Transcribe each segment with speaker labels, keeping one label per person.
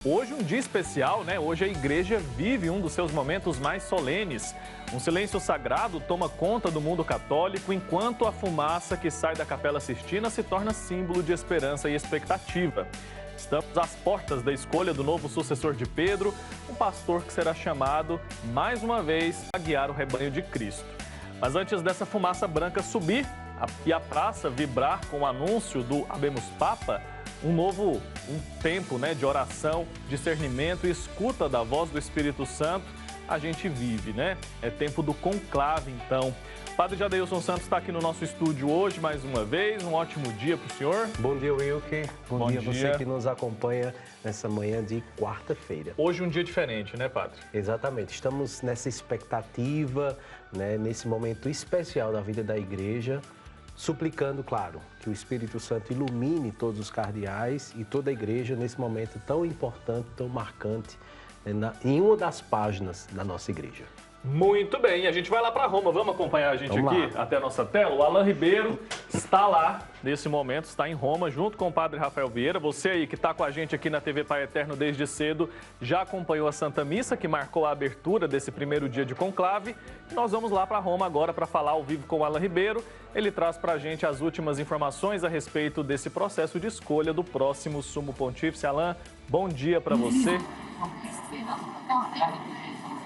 Speaker 1: Hoje um dia especial, né? Hoje a igreja vive um dos seus momentos mais solenes. Um silêncio sagrado toma conta do mundo católico enquanto a fumaça que sai da Capela Sistina se torna símbolo de esperança e expectativa. Estamos às portas da escolha do novo sucessor de Pedro, um pastor que será chamado, mais uma vez, a guiar o rebanho de Cristo. Mas antes dessa fumaça branca subir e a praça vibrar com o anúncio do Habemus Papa, um tempo, né, de oração, discernimento e escuta da voz do Espírito Santo, a gente vive, né? É tempo do conclave, então. Padre Jadeilson Santos está aqui no nosso estúdio hoje, mais uma vez. Um ótimo dia para o senhor.
Speaker 2: Bom dia, Wilker. Bom dia você que nos acompanha nessa manhã de quarta-feira.
Speaker 1: Hoje um dia diferente, né, Padre?
Speaker 2: Exatamente. Estamos nessa expectativa, né, nesse momento especial da vida da igreja, suplicando, claro, que o Espírito Santo ilumine todos os cardeais e toda a igreja nesse momento tão importante, tão marcante, em uma das páginas da nossa igreja.
Speaker 1: Muito bem, a gente vai lá para Roma, vamos acompanhar a gente aqui até a nossa tela. O Alan Ribeiro está lá, nesse momento, está em Roma, junto com o Padre Rafael Vieira. Você aí que está com a gente aqui na TV Pai Eterno desde cedo, já acompanhou a Santa Missa, que marcou a abertura desse primeiro dia de conclave. E nós vamos lá para Roma agora para falar ao vivo com o Alan Ribeiro. Ele traz para a gente as últimas informações a respeito desse processo de escolha do próximo Sumo Pontífice. Alan, bom dia para você.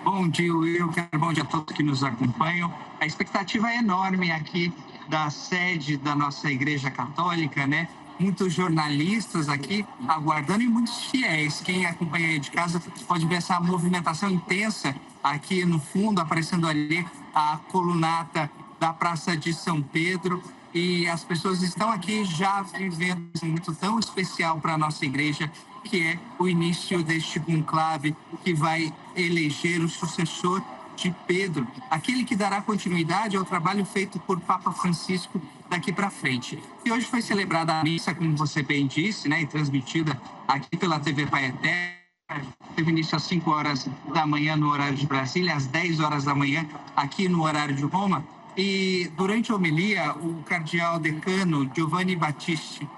Speaker 3: Bom dia, Wilker. Bom dia a todos que nos acompanham. A expectativa é enorme aqui da sede da nossa Igreja Católica, né? Muitos jornalistas aqui aguardando e muitos fiéis. Quem acompanha aí de casa pode ver essa movimentação intensa aqui no fundo, aparecendo ali a colunata da Praça de São Pedro. E as pessoas estão aqui já vivendo um momento tão especial para a nossa igreja, que é o início deste conclave que vai eleger o sucessor de Pedro, aquele que dará continuidade ao trabalho feito por Papa Francisco daqui para frente. E hoje foi celebrada a missa, como você bem disse, né, e transmitida aqui pela TV Pai Eterno. Teve início às 5 horas da manhã no horário de Brasília, às 10 horas da manhã aqui no horário de Roma. E durante a homilia, o cardeal decano Giovanni Battiste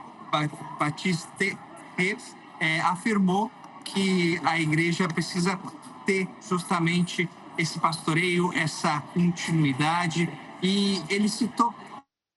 Speaker 3: afirmou que a igreja precisa ter justamente esse pastoreio, essa continuidade, e ele citou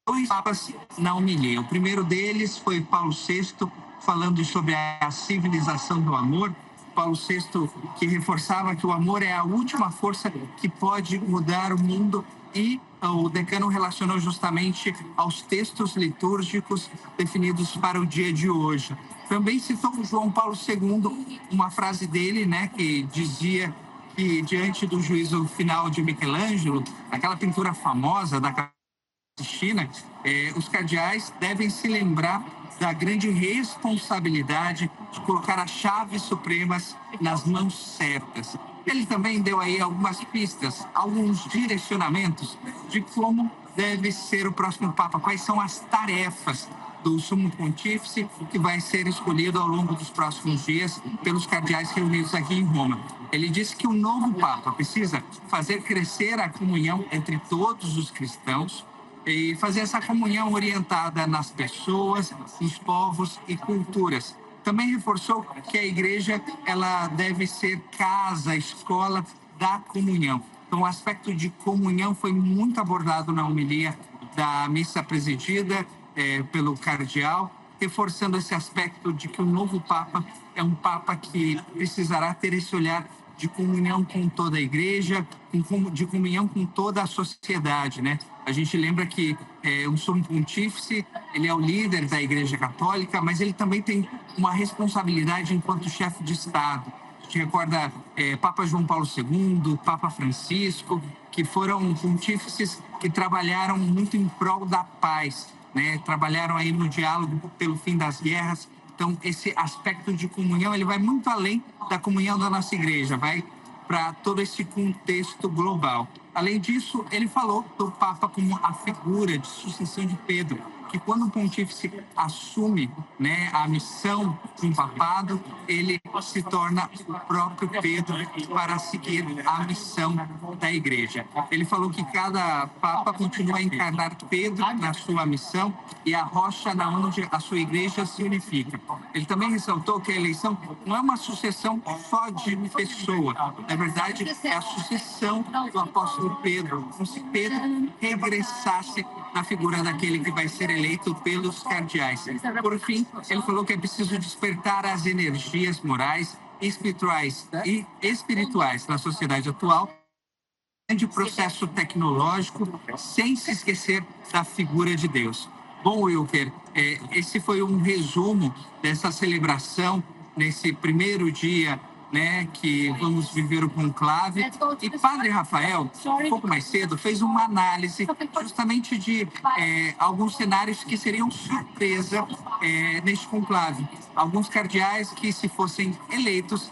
Speaker 3: dois papas na homilia. O primeiro deles foi Paulo VI, falando sobre a civilização do amor. Paulo VI, que reforçava que o amor é a última força que pode mudar o mundo, e o decano relacionou justamente aos textos litúrgicos definidos para o dia de hoje. Também citou João Paulo II, uma frase dele, né, que dizia que diante do juízo final de Michelangelo, aquela pintura famosa da Capela Sistina, os cardeais devem se lembrar da grande responsabilidade de colocar as chaves supremas nas mãos certas. Ele também deu aí algumas pistas, alguns direcionamentos de como deve ser o próximo Papa, quais são as tarefas do Sumo Pontífice que vai ser escolhido ao longo dos próximos dias pelos cardeais reunidos aqui em Roma. Ele disse que o novo Papa precisa fazer crescer a comunhão entre todos os cristãos e fazer essa comunhão orientada nas pessoas, nos povos e culturas. Também reforçou que a igreja ela deve ser casa, escola da comunhão. Então, o aspecto de comunhão foi muito abordado na homilia da missa presidida pelo cardeal, reforçando esse aspecto de que o novo Papa é um Papa que precisará ter esse olhar de comunhão com toda a igreja, de comunhão com toda a sociedade, né? A gente lembra que o Sumo Pontífice, ele é o líder da Igreja Católica, mas ele também tem uma responsabilidade enquanto chefe de Estado. A gente recorda Papa João Paulo II, Papa Francisco, que foram pontífices que trabalharam muito em prol da paz, né? Trabalharam aí no diálogo pelo fim das guerras. Então, esse aspecto de comunhão, ele vai muito além da comunhão da nossa igreja, vai para todo esse contexto global. Além disso, ele falou do Papa como a figura de sucessão de Pedro. que quando o pontífice assume, né, a missão de um papado, ele se torna o próprio Pedro para seguir a missão da igreja. Ele falou que cada papa continua a encarnar Pedro na sua missão e a rocha na onde a sua igreja se unifica. Ele também ressaltou que a eleição não é uma sucessão só de pessoa. Na verdade, é a sucessão do apóstolo Pedro, como se Pedro regressasse na figura daquele que vai ser eleito pelos cardeais. Por fim, ele falou que é preciso despertar as energias morais e espirituais na sociedade atual, de processo tecnológico, sem se esquecer da figura de Deus. Bom, Wilker, esse foi um resumo dessa celebração nesse primeiro dia, né, que vamos viver o conclave. E Padre Rafael, um pouco mais cedo, fez uma análise justamente de alguns cenários que seriam surpresa neste conclave. Alguns cardeais que, se fossem eleitos,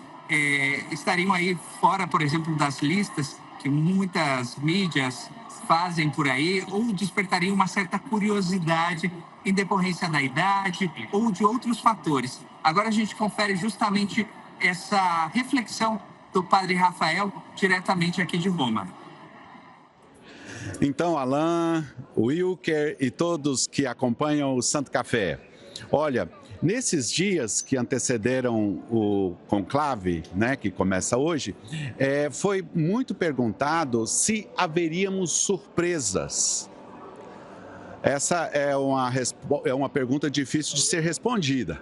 Speaker 3: estariam aí fora, por exemplo, das listas que muitas mídias fazem por aí, ou despertariam uma certa curiosidade em decorrência da idade ou de outros fatores. Agora a gente confere justamente essa reflexão do Padre Rafael, diretamente aqui de Roma.
Speaker 4: Então, Alain, Wilker e todos que acompanham o Santo Café, olha, nesses dias que antecederam o conclave, né, que começa hoje, foi muito perguntado se haveríamos surpresas. Essa é uma pergunta difícil de ser respondida,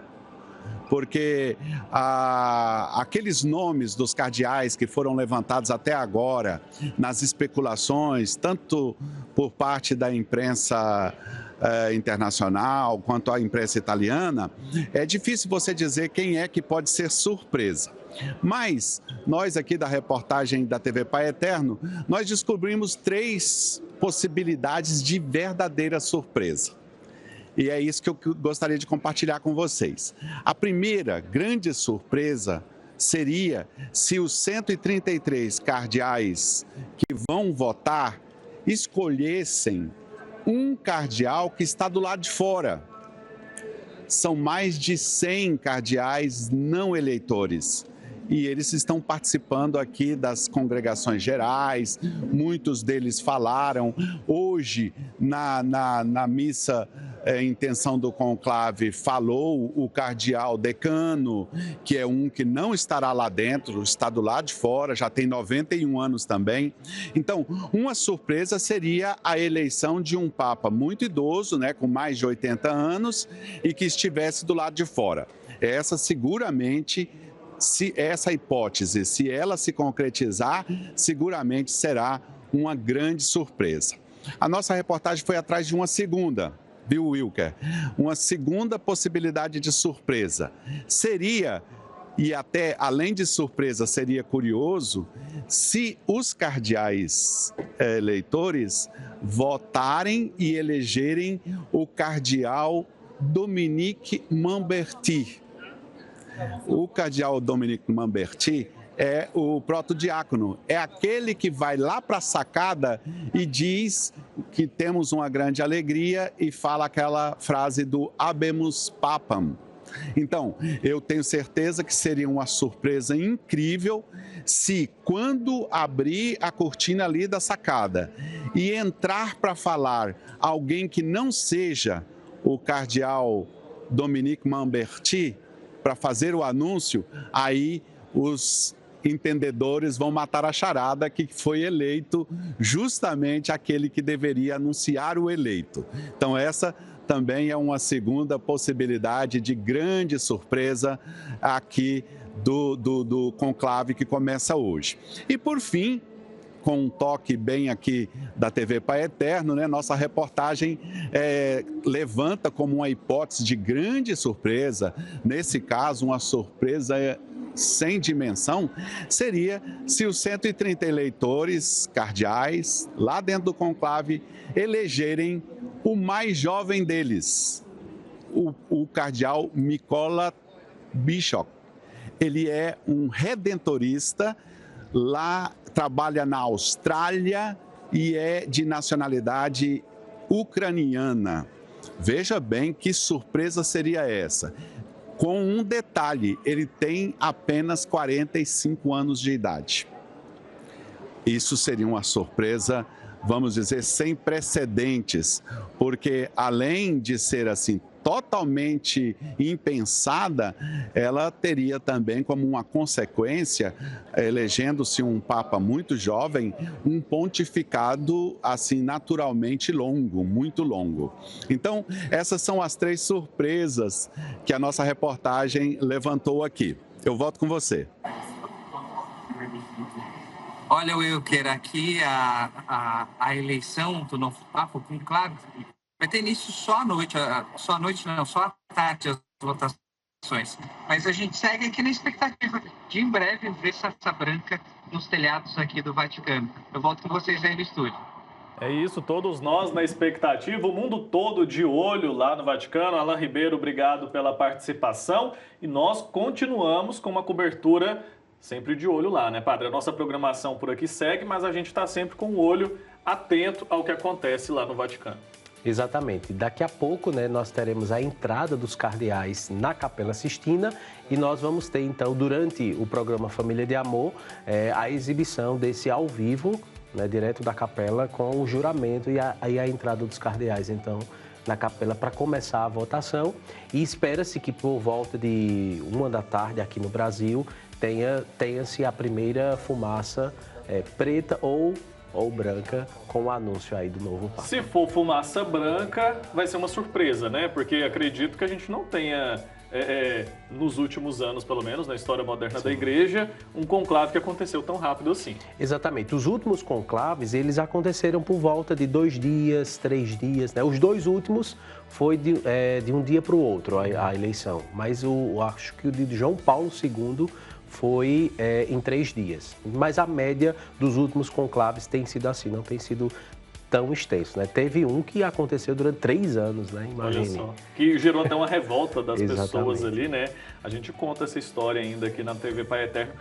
Speaker 4: porque aqueles nomes dos cardeais que foram levantados até agora nas especulações, tanto por parte da imprensa internacional quanto a imprensa italiana, é difícil você dizer quem é que pode ser surpresa. Mas nós aqui da reportagem da TV Pai Eterno, nós descobrimos 3 possibilidades de verdadeira surpresa. E é isso que eu gostaria de compartilhar com vocês. A primeira grande surpresa seria se os 133 cardeais que vão votar escolhessem um cardeal que está do lado de fora. São mais de 100 cardeais não eleitores. E eles estão participando aqui das congregações gerais, muitos deles falaram. Hoje, na missa intenção do conclave, falou o cardeal decano, que é um que não estará lá dentro, está do lado de fora, já tem 91 anos também. Então, uma surpresa seria a eleição de um papa muito idoso, né, com mais de 80 anos, e que estivesse do lado de fora. Essa seguramente, se essa hipótese, se ela se concretizar, seguramente será uma grande surpresa. A nossa reportagem foi atrás de uma segunda, viu, Wilker? Uma segunda possibilidade de surpresa. Seria, e até além de surpresa, seria curioso, se os cardeais eleitores votarem e elegerem o cardeal Dominique Mamberti. O cardeal Dominique Mamberti é o protodiácono, é aquele que vai lá para a sacada e diz que temos uma grande alegria e fala aquela frase do Habemus Papam. Então, eu tenho certeza que seria uma surpresa incrível se, quando abrir a cortina ali da sacada e entrar para falar alguém que não seja o cardeal Dominique Mamberti, para fazer o anúncio, aí os entendedores vão matar a charada que foi eleito justamente aquele que deveria anunciar o eleito. Então essa também é uma segunda possibilidade de grande surpresa aqui do conclave que começa hoje. E por fim, com um toque bem aqui da TV Pai Eterno, né? Nossa reportagem levanta como uma hipótese de grande surpresa, nesse caso uma surpresa sem dimensão, seria se os 130 eleitores cardeais, lá dentro do conclave, elegerem o mais jovem deles, o cardeal Mykola Bishop. Ele é um redentorista, lá trabalha na Austrália e é de nacionalidade ucraniana. Veja bem que surpresa seria essa. Com um detalhe, ele tem apenas 45 anos de idade. Isso seria uma surpresa, vamos dizer, sem precedentes, porque além de ser assim totalmente impensada, ela teria também como uma consequência, elegendo-se um papa muito jovem, um pontificado assim naturalmente longo, muito longo. Então, essas são as 3 surpresas que a nossa reportagem levantou aqui. Eu volto com você.
Speaker 3: Olha, Wilker, aqui a eleição do novo Papa, claro, vai ter início só à noite não, só à tarde as votações. Mas a gente segue aqui na expectativa de em breve ver Sarça Branca nos telhados aqui do Vaticano. Eu volto com vocês aí no estúdio.
Speaker 1: É isso, todos nós na expectativa, o mundo todo de olho lá no Vaticano. Alan Ribeiro, obrigado pela participação. E nós continuamos com uma cobertura sempre de olho lá, né, padre? A nossa programação por aqui segue, mas a gente está sempre com o olho atento ao que acontece lá no Vaticano.
Speaker 2: Exatamente. Daqui a pouco, né, nós teremos a entrada dos cardeais na Capela Sistina e nós vamos ter, então, durante o programa Família de Amor, a exibição desse ao vivo, né, direto da capela, com o juramento e a entrada dos cardeais, então, na capela para começar a votação. E espera-se que por volta de 1 da tarde aqui no Brasil tenha-se a primeira fumaça preta ou branca com o anúncio aí do novo Papa.
Speaker 1: Se for fumaça branca, vai ser uma surpresa, né? Porque acredito que a gente não tenha, nos últimos anos, pelo menos, na história moderna da Igreja, um conclave que aconteceu tão rápido assim.
Speaker 2: Exatamente. Os últimos conclaves, eles aconteceram por volta de 2 dias, 3 dias, né? Os 2 últimos foi de um dia para o outro a eleição. Mas acho que o de João Paulo II foi em 3 dias. Mas a média dos últimos conclaves tem sido assim, não tem sido tão extenso, né? Teve um que aconteceu durante 3 anos, né? Imagine.
Speaker 1: Olha só, que gerou até uma revolta das
Speaker 2: Exatamente.
Speaker 1: pessoas ali, né? A gente conta essa história ainda aqui na TV Pai Eterno.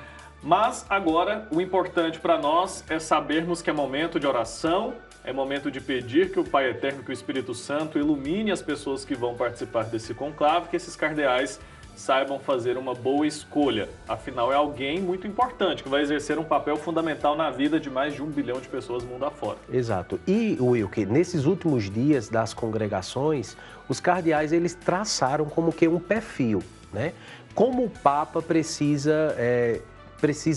Speaker 1: Mas agora, o importante para nós é sabermos que é momento de oração, é momento de pedir que o Pai Eterno, que o Espírito Santo ilumine as pessoas que vão participar desse conclave, que esses cardeais saibam fazer uma boa escolha. Afinal, é alguém muito importante, que vai exercer um papel fundamental na vida de mais de 1 bilhão de pessoas mundo afora.
Speaker 2: Exato. E, Wilker, nesses últimos dias das congregações, os cardeais, eles traçaram como que um perfil, né? Como o Papa precisa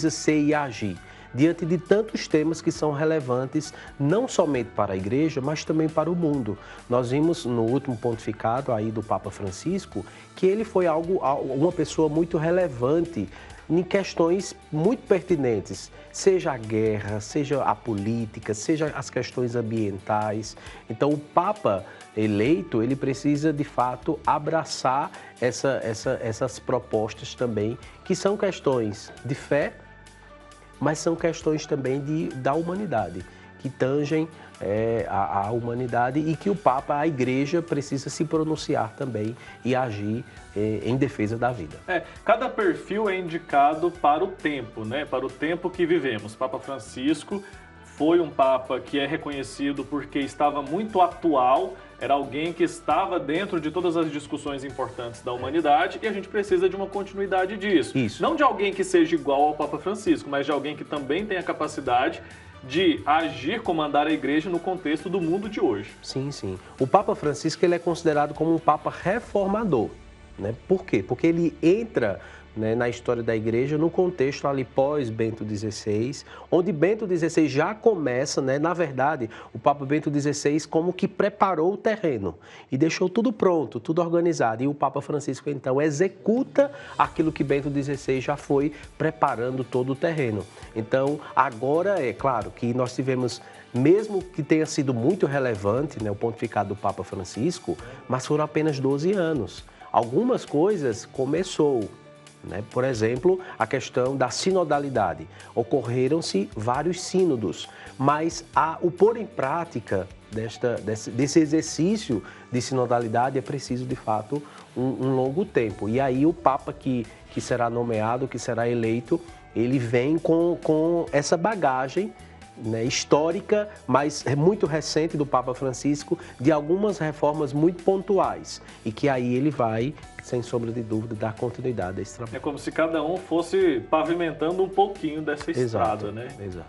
Speaker 2: ser e agir diante de tantos temas que são relevantes não somente para a Igreja, mas também para o mundo. Nós vimos no último pontificado aí do Papa Francisco que ele foi uma pessoa muito relevante em questões muito pertinentes, seja a guerra, seja a política, seja as questões ambientais. Então, o Papa eleito, ele precisa, de fato, abraçar essas propostas também, que são questões de fé, mas são questões também da humanidade, que tangem a humanidade e que o Papa, a Igreja, precisa se pronunciar também e agir em defesa da vida.
Speaker 1: Cada perfil é indicado para o tempo, né? Para o tempo que vivemos. Papa Francisco foi um Papa que é reconhecido porque estava muito atual, era alguém que estava dentro de todas as discussões importantes da humanidade e a gente precisa de uma continuidade disso.
Speaker 2: Isso.
Speaker 1: Não de alguém que seja igual ao Papa Francisco, mas de alguém que também tenha capacidade de agir, comandar a Igreja no contexto do mundo de hoje.
Speaker 2: Sim, sim. O Papa Francisco, ele é considerado como um Papa reformador, né? Por quê? Porque ele entra, né, na história da Igreja, no contexto ali pós-Bento XVI, onde Bento XVI já começa, né, na verdade, o Papa Bento XVI como que preparou o terreno e deixou tudo pronto, tudo organizado. E o Papa Francisco, então, executa aquilo que Bento XVI já foi preparando todo o terreno. Então, agora, é claro que nós tivemos, mesmo que tenha sido muito relevante, né, o pontificado do Papa Francisco, mas foram apenas 12 anos. Algumas coisas começou, né? Por exemplo, a questão da sinodalidade. Ocorreram-se vários sínodos, mas o pôr em prática desse exercício de sinodalidade é preciso, de fato, um longo tempo. E aí o Papa que será nomeado, que será eleito, ele vem com essa bagagem né, histórica, mas muito recente do Papa Francisco, de algumas reformas muito pontuais. E que aí ele vai, sem sombra de dúvida, dar continuidade a esse trabalho.
Speaker 1: É como se cada um fosse pavimentando um pouquinho dessa estrada,
Speaker 2: Exato,
Speaker 1: né?
Speaker 2: Exato.